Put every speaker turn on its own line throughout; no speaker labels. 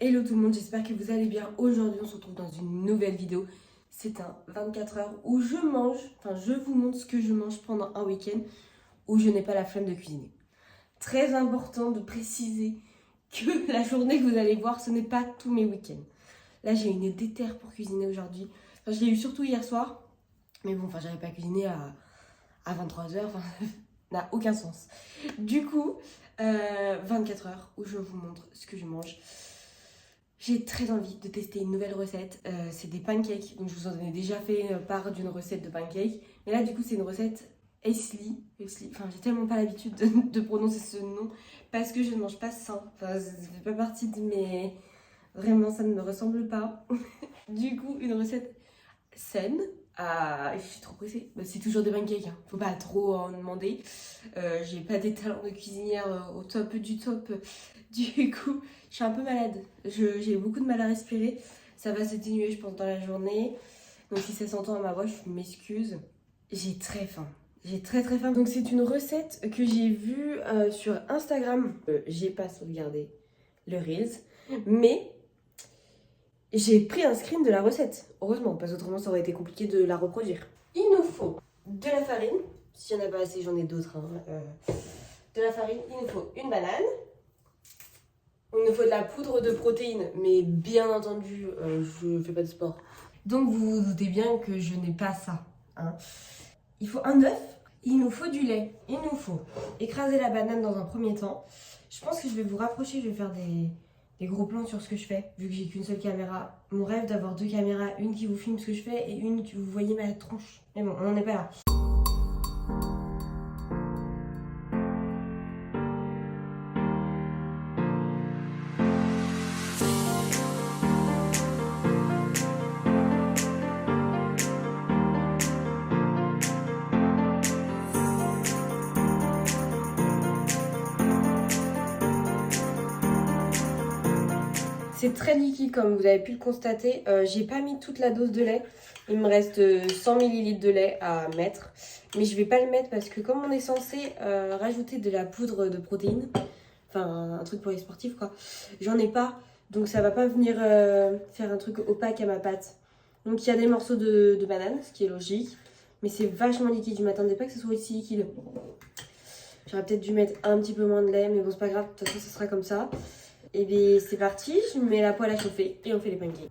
Hello tout le monde, j'espère que vous allez bien. Aujourd'hui on se retrouve dans une nouvelle vidéo. C'est un 24 heures où je mange, je vous montre ce que je mange pendant un week-end où je n'ai pas la flemme de cuisiner. Très important de préciser que la journée que vous allez voir, ce n'est pas tous mes week-ends. Là j'ai une déterre pour cuisiner aujourd'hui. Je l'ai eu surtout hier soir, mais bon, j'avais pas cuisiné à 23 heures, n'a aucun sens. Du coup, 24 heures où je vous montre ce que je mange. J'ai très envie de tester une nouvelle recette, c'est des pancakes, donc je vous en ai déjà fait part d'une recette de pancakes, mais là du coup c'est une recette Aisli, j'ai tellement pas l'habitude de prononcer ce nom, parce que je ne mange pas sain, ça fait pas partie de mes... Vraiment ça ne me ressemble pas. Du coup une recette saine, je suis trop pressée, c'est toujours des pancakes, faut pas trop en demander, j'ai pas des talents de cuisinière au top du top, du coup je suis un peu malade, j'ai beaucoup de mal à respirer, ça va s'atténuer je pense dans la journée, donc si ça s'entend à ma voix je m'excuse, j'ai très faim. J'ai très faim. Donc c'est une recette que j'ai vue sur Instagram, j'ai pas sauvegardé le Reels, mais j'ai pris un screen de la recette, heureusement, parce qu'autrement ça aurait été compliqué de la reproduire. Il nous faut de la farine, s'il n'y en a pas assez, j'en ai d'autres. De la farine, il nous faut une banane, il nous faut de la poudre de protéines, mais bien entendu, je fais pas de sport. Donc vous vous doutez bien que je n'ai pas ça. Il faut un œuf, il nous faut du lait, il nous faut écraser la banane dans un premier temps. Je pense que je vais vous rapprocher, je vais faire des gros plans sur ce que je fais, vu que j'ai qu'une seule caméra. Mon rêve d'avoir deux caméras, une qui vous filme ce que je fais et une qui vous voyez ma tronche. Mais bon, on n'en est pas là. C'est très liquide comme vous avez pu le constater. J'ai pas mis toute la dose de lait. Il me reste 100 ml de lait à mettre. Mais je vais pas le mettre parce que comme on est censé rajouter de la poudre de protéines, un truc pour les sportifs quoi, j'en ai pas. Donc ça va pas venir faire un truc opaque à ma pâte. Donc il y a des morceaux de banane, ce qui est logique. Mais c'est vachement liquide. Je m'attendais pas que ce soit aussi liquide. J'aurais peut-être dû mettre un petit peu moins de lait. Mais bon c'est pas grave, de toute façon ça sera comme ça. Et bien c'est parti, je mets la poêle à chauffer et on fait les pancakes.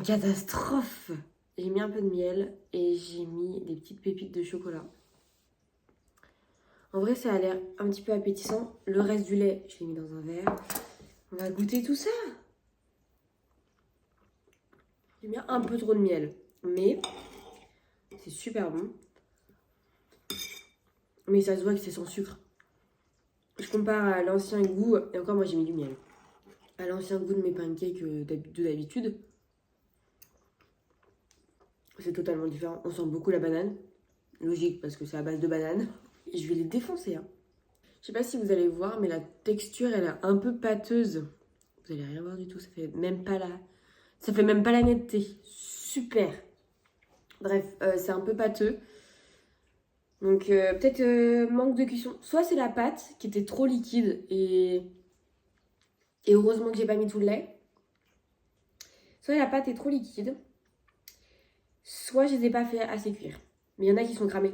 Catastrophe! J'ai mis un peu de miel et j'ai mis des petites pépites de chocolat. En vrai, ça a l'air un petit peu appétissant. Le reste du lait, je l'ai mis dans un verre. On va goûter tout ça. J'ai mis un peu trop de miel, mais c'est super bon. Mais ça se voit que c'est sans sucre. Je compare à l'ancien goût, et encore moi j'ai mis du miel, à l'ancien goût de mes pancakes d'habitude. C'est totalement différent. On sent beaucoup la banane. Logique, parce que c'est à base de banane. Et je vais les défoncer. Je sais pas si vous allez voir, mais la texture, elle est un peu pâteuse. Vous allez rien voir du tout. Ça fait même pas la netteté. Super. Bref, c'est un peu pâteux. Donc, peut-être manque de cuisson. Soit c'est la pâte qui était trop liquide. Et heureusement que j'ai pas mis tout le lait. soit la pâte est trop liquide, soit je les ai pas fait assez cuire. Mais il y en a qui sont cramés.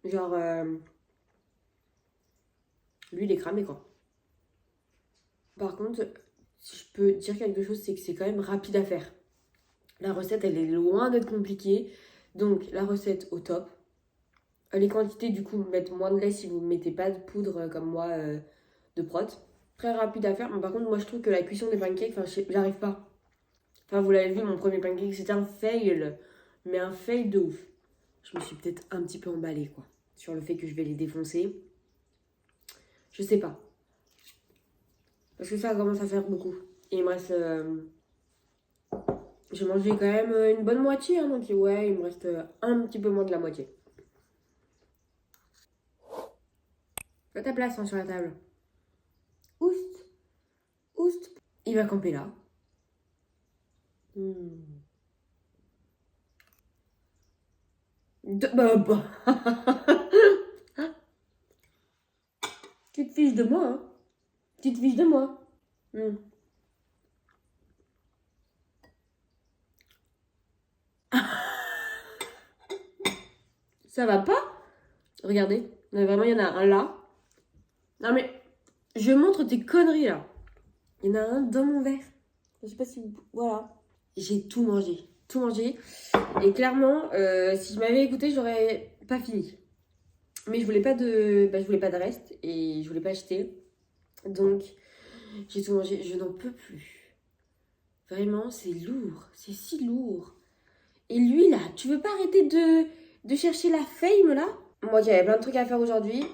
Genre, lui il est cramé quoi. Par contre, si je peux dire quelque chose, c'est que c'est quand même rapide à faire. La recette, elle est loin d'être compliquée. Donc, la recette au top. Les quantités, du coup, mettre moins de lait si vous ne mettez pas de poudre comme moi de prot. Très rapide à faire. Mais par contre, moi, je trouve que la cuisson des pancakes, j'arrive pas. Enfin, vous l'avez vu, mon premier pancake, c'était un fail. Mais un fail de ouf. Je me suis peut-être un petit peu emballée, quoi. Sur le fait que je vais les défoncer. Je sais pas. Parce que ça commence à faire beaucoup. Et il me reste... J'ai mangé quand même une bonne moitié, hein, donc ouais, il me reste un petit peu moins de la moitié. Fais ta place hein, sur la table. Oust. Oust. Il va camper là. Bah. Tu te fiches de moi, hein. Tu te fiches de moi. Ça va pas? Regardez. Mais vraiment, il y en a un là. Non mais, je montre tes conneries là. Il y en a un dans mon verre. Je sais pas si vous... Voilà. J'ai tout mangé. Tout mangé. Et clairement, si je m'avais écouté, j'aurais pas fini. Mais je voulais pas de... je voulais pas de reste. Et je voulais pas acheter. Donc, j'ai tout mangé. Je n'en peux plus. Vraiment, c'est lourd. C'est si lourd. Et lui, là, tu veux pas arrêter de chercher la fame, là? Moi, qui avait plein de trucs à faire aujourd'hui.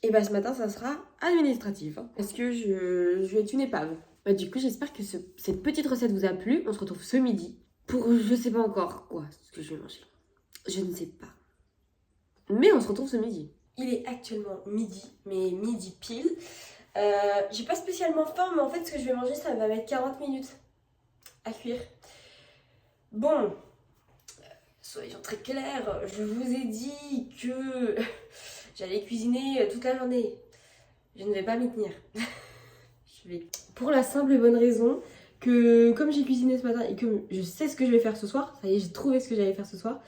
Et bah, ce matin, ça sera administratif. Hein, parce que je vais être une épave. Bah, du coup, j'espère que cette petite recette vous a plu. On se retrouve ce midi pour je sais pas encore quoi, ce que je vais manger. Je ne sais pas. Mais on se retrouve ce midi. Il est actuellement midi, mais midi pile. J'ai pas spécialement faim, mais en fait, ce que je vais manger, ça va mettre 40 minutes à cuire. Bon, soyons très clairs, je vous ai dit que j'allais cuisiner toute la journée. Je ne vais pas m'y tenir. Pour la simple et bonne raison que comme j'ai cuisiné ce matin et que je sais ce que je vais faire ce soir, ça y est, j'ai trouvé ce que j'allais faire ce soir,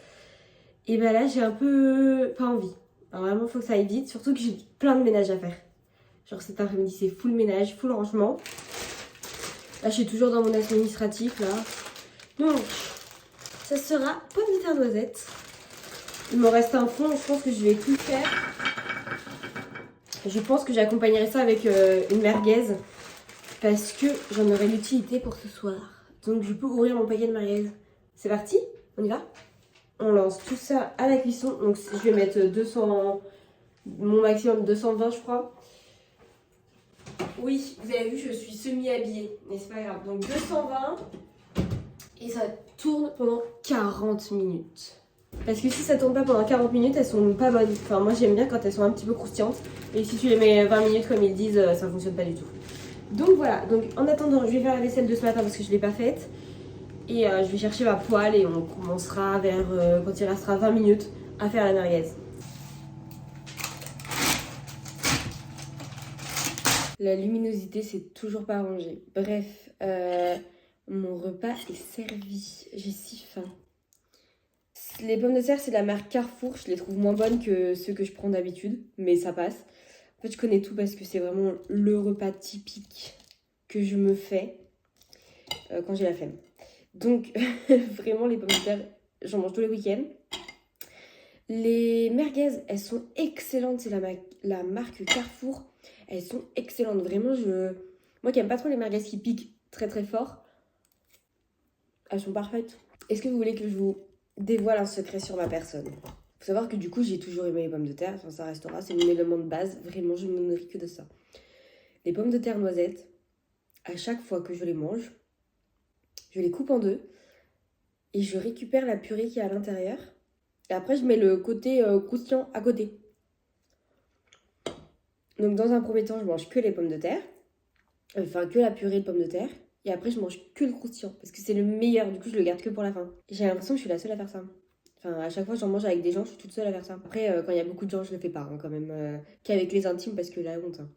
et bah là j'ai un peu pas envie. Alors vraiment faut que ça aille vite, surtout que j'ai plein de ménage à faire. Genre cet après-midi c'est full ménage, full rangement. Là je suis toujours dans mon administratif là. Donc ça sera pomme de terre noisette. Il me reste un fond, je pense que je vais tout faire. Je pense que j'accompagnerai ça avec une merguez. Parce que j'en aurai l'utilité pour ce soir. Donc je peux ouvrir mon paquet de merguez. C'est parti? On y va? On lance tout ça à la cuisson. Donc je vais mettre 200, mon maximum 220 je crois. Oui, vous avez vu, je suis semi-habillée. Mais c'est pas grave. Donc 220. Et ça tourne pendant 40 minutes. Parce que si ça tourne pas pendant 40 minutes, elles sont pas bonnes. Enfin moi j'aime bien quand elles sont un petit peu croustillantes. Et si tu les mets 20 minutes comme ils disent, ça fonctionne pas du tout. Donc voilà, donc en attendant, je vais faire la vaisselle de ce matin parce que je ne l'ai pas faite. Et je vais chercher ma poêle et on commencera vers, quand il restera 20 minutes, à faire la merguez. La luminosité, c'est toujours pas rangé. Bref, mon repas est servi. J'ai si faim. Les pommes de terre, c'est de la marque Carrefour. Je les trouve moins bonnes que ceux que je prends d'habitude, mais ça passe. En fait, je connais tout parce que c'est vraiment le repas typique que je me fais quand j'ai la flemme. Donc, vraiment, les pommes de terre, j'en mange tous les week-ends. Les merguez, elles sont excellentes. C'est la marque Carrefour. Elles sont excellentes. Vraiment, moi qui n'aime pas trop les merguez qui piquent très très fort, elles sont parfaites. Est-ce que vous voulez que je vous dévoile un secret sur ma personne? Faut savoir que du coup, j'ai toujours aimé les pommes de terre. Enfin, ça restera, c'est mon élément de base. Vraiment, je ne me nourris que de ça. Les pommes de terre noisettes, à chaque fois que je les mange, je les coupe en deux et je récupère la purée qui est à l'intérieur. Et après, je mets le côté croustillant à côté. Donc, dans un premier temps, je mange que les pommes de terre. Enfin, que la purée de pommes de terre. Et après, je mange que le croustillant. Parce que c'est le meilleur. Du coup, je le garde que pour la fin. J'ai l'impression que je suis la seule à faire ça. Enfin, à chaque fois, j'en mange avec des gens, je suis toute seule à faire ça. Après, quand il y a beaucoup de gens, je le fais pas, hein, quand même. Qu'avec les intimes, parce que la honte. Hein.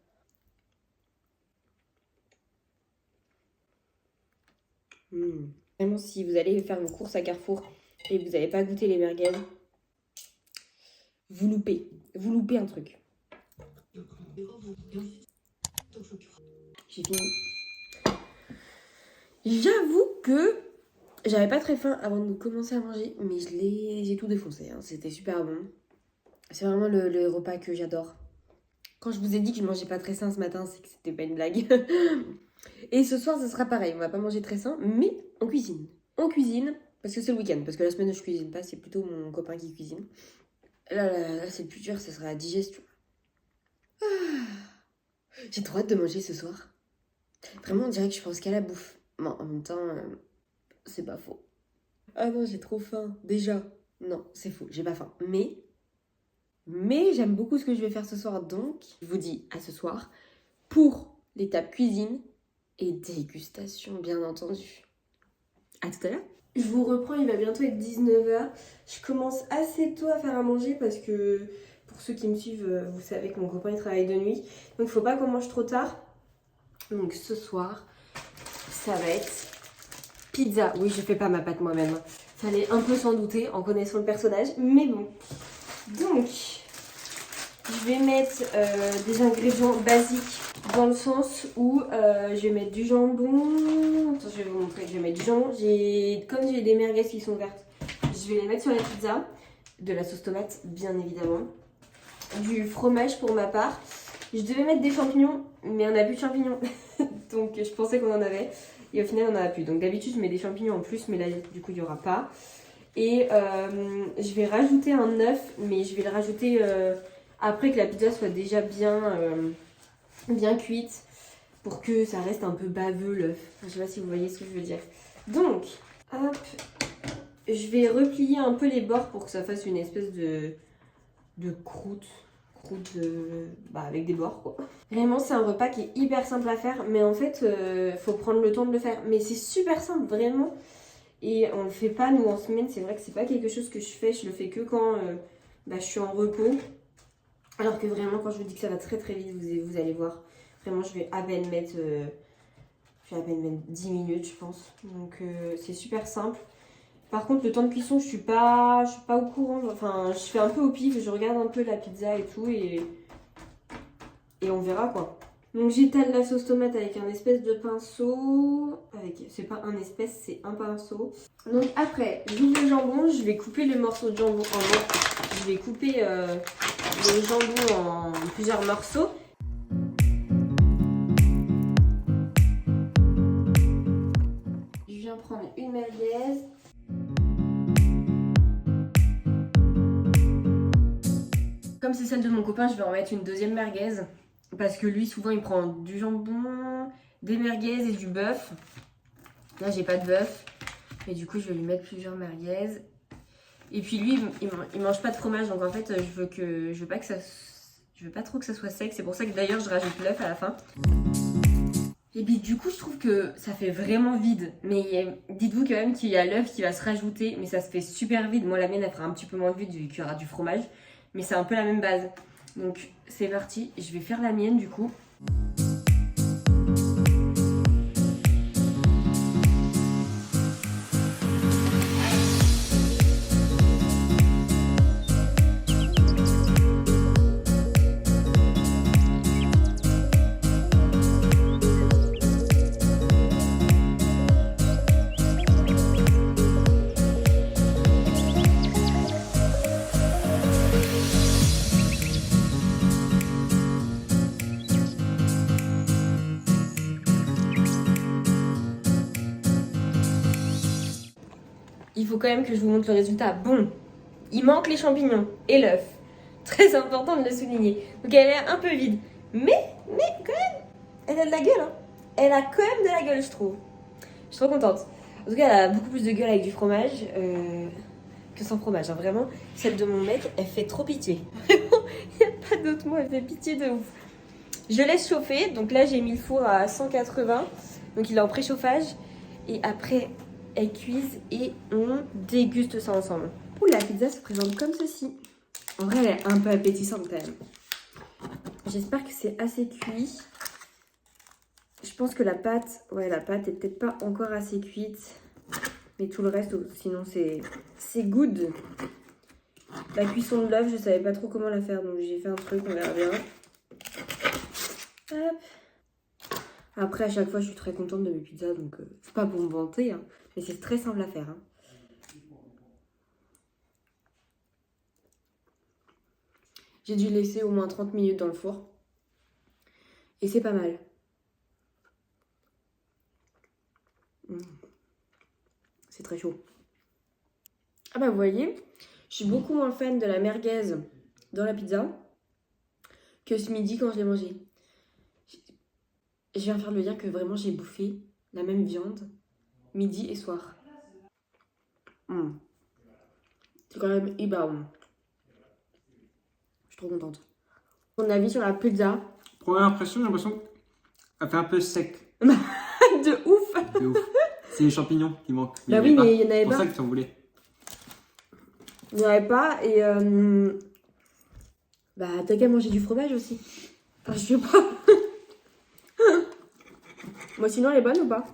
Vraiment, si vous allez faire vos courses à Carrefour et vous n'avez pas goûté les merguez, vous loupez. Vous loupez un truc. J'ai fini. J'avoue que j'avais pas très faim avant de commencer à manger, mais j'ai tout défoncé. Hein. C'était super bon. C'est vraiment le repas que j'adore. Quand je vous ai dit que je mangeais pas très sain ce matin, c'est que c'était pas une blague. Et ce soir, ce sera pareil. On va pas manger très sain, mais on cuisine. On cuisine, parce que c'est le week-end. Parce que la semaine, je cuisine pas, c'est plutôt mon copain qui cuisine. Là c'est le plus dur, ça sera la digestion. J'ai trop hâte de manger ce soir. Vraiment, on dirait que je pense qu'à la bouffe. Bon, en même temps, c'est pas faux. Ah non, j'ai trop faim. Déjà. Non, c'est faux, j'ai pas faim. Mais j'aime beaucoup ce que je vais faire ce soir. Donc, je vous dis à ce soir pour l'étape cuisine et dégustation, bien entendu. À tout à l'heure. Je vous reprends, il va bientôt être 19h. Je commence assez tôt à faire à manger parce que pour ceux qui me suivent, vous savez que mon copain il travaille de nuit. Donc, il faut pas qu'on mange trop tard. Donc, ce soir, ça va être pizza. Oui, je fais pas ma pâte moi-même. Fallait un peu s'en douter en connaissant le personnage. Mais bon. Donc, je vais mettre des ingrédients basiques dans le sens où je vais mettre du jambon. Attends, je vais vous montrer. Je vais mettre du jambon. Comme j'ai des merguez qui sont vertes, je vais les mettre sur la pizza. De la sauce tomate, bien évidemment. Du fromage pour ma part. Je devais mettre des champignons, mais on n'a plus de champignons. Donc, je pensais qu'on en avait. Et au final, on n'en a plus. Donc, d'habitude, je mets des champignons en plus, mais là, du coup, il n'y aura pas. Et je vais rajouter un œuf, mais je vais le rajouter après que la pizza soit déjà bien cuite pour que ça reste un peu baveux l'œuf. Enfin, je sais pas si vous voyez ce que je veux dire. Donc, hop, je vais replier un peu les bords pour que ça fasse une espèce de croûte avec des bords quoi. Vraiment c'est un repas qui est hyper simple à faire, mais en fait faut prendre le temps de le faire. Mais c'est super simple vraiment. Et on le fait pas nous en semaine, c'est vrai que c'est pas quelque chose que je fais, je le fais que quand je suis en repos. Alors que vraiment quand je vous dis que ça va très très vite, vous allez voir. Vraiment je vais à peine mettre 10 minutes je pense. Donc c'est super simple. Par contre le temps de cuisson je suis pas au courant, enfin je fais un peu au pif, je regarde un peu la pizza et tout et on verra quoi. Donc j'étale la sauce tomate avec un espèce de pinceau. C'est pas un espèce, c'est un pinceau. Donc après, j'ouvre le jambon, je vais couper le morceau de jambon en morceaux. Je vais couper le jambon en plusieurs morceaux. Je viens prendre une merguez. Comme c'est celle de mon copain, je vais en mettre une deuxième merguez. Parce que lui, souvent, il prend du jambon, des merguez et du bœuf. Là, j'ai pas de bœuf. Mais du coup, je vais lui mettre plusieurs merguez. Et puis lui, il mange pas de fromage. Donc en fait, je veux pas trop que ça soit sec. C'est pour ça que d'ailleurs, je rajoute l'œuf à la fin. Et puis du coup, je trouve que ça fait vraiment vide. Mais dites-vous quand même qu'il y a l'œuf qui va se rajouter. Mais ça se fait super vide. Moi, la mienne, elle fera un petit peu moins vide vu qu'il y aura du fromage. Mais c'est un peu la même base. Donc c'est parti, je vais faire la mienne du coup. Il faut quand même que je vous montre le résultat. Bon, il manque les champignons et l'œuf. Très important de le souligner. Donc elle est un peu vide. Mais quand même, elle a de la gueule. Hein. Elle a quand même de la gueule, je trouve. Je suis trop contente. En tout cas, elle a beaucoup plus de gueule avec du fromage que sans fromage. Hein. Vraiment, celle de mon mec, elle fait trop pitié. Vraiment, il n'y a pas d'autre mot, elle fait pitié de ouf. Je laisse chauffer. Donc là, j'ai mis le four à 180. Donc il est en préchauffage. Et après... elles cuisent et on déguste ça ensemble. Ouh, la pizza se présente comme ceci. En vrai, elle est un peu appétissante quand même. J'espère que c'est assez cuit.
Je pense que la pâte est peut-être pas encore assez cuite. Mais tout le reste, sinon c'est good. La cuisson de l'œuf, je savais pas trop comment la faire. Donc j'ai fait un truc, on verra bien. Hop. Après, à chaque fois, je suis très contente de mes pizzas. Donc c'est pas pour me vanter. Hein, mais c'est très simple à faire. Hein. J'ai dû laisser au moins 30 minutes dans le four. Et c'est pas mal. C'est très chaud. Ah bah vous voyez, je suis beaucoup moins fan de la merguez dans la pizza que ce midi quand je l'ai mangé. Je viens faire de le dire que vraiment j'ai bouffé la même viande midi et soir. C'est quand même hyper bon. Je suis trop contente. Mon avis sur la pizza?
Première impression, j'ai l'impression qu'elle fait un peu sec.
De ouf.
De ouf. C'est les champignons qui manquent.
Bah oui, mais il y en avait
pas. C'est pour
pas.
ça que tu en voulais.
Il n'y en avait pas et bah t'as qu'à manger du fromage aussi. Enfin je sais pas. Moi sinon elle est bonne ou pas?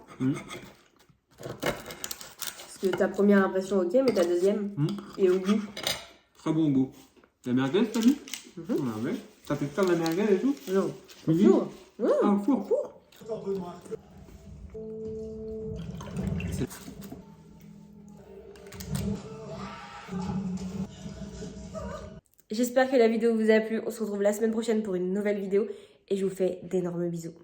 Parce que ta première impression ok mais ta deuxième et au goût.
Très bon goût. La merguez, t'as vu? Ouais. Ça fait faire de la merguez et tout?
Non.
Oui.
Four.
Ah, au four.
J'espère que la vidéo vous a plu. On se retrouve la semaine prochaine pour une nouvelle vidéo. Et je vous fais d'énormes bisous.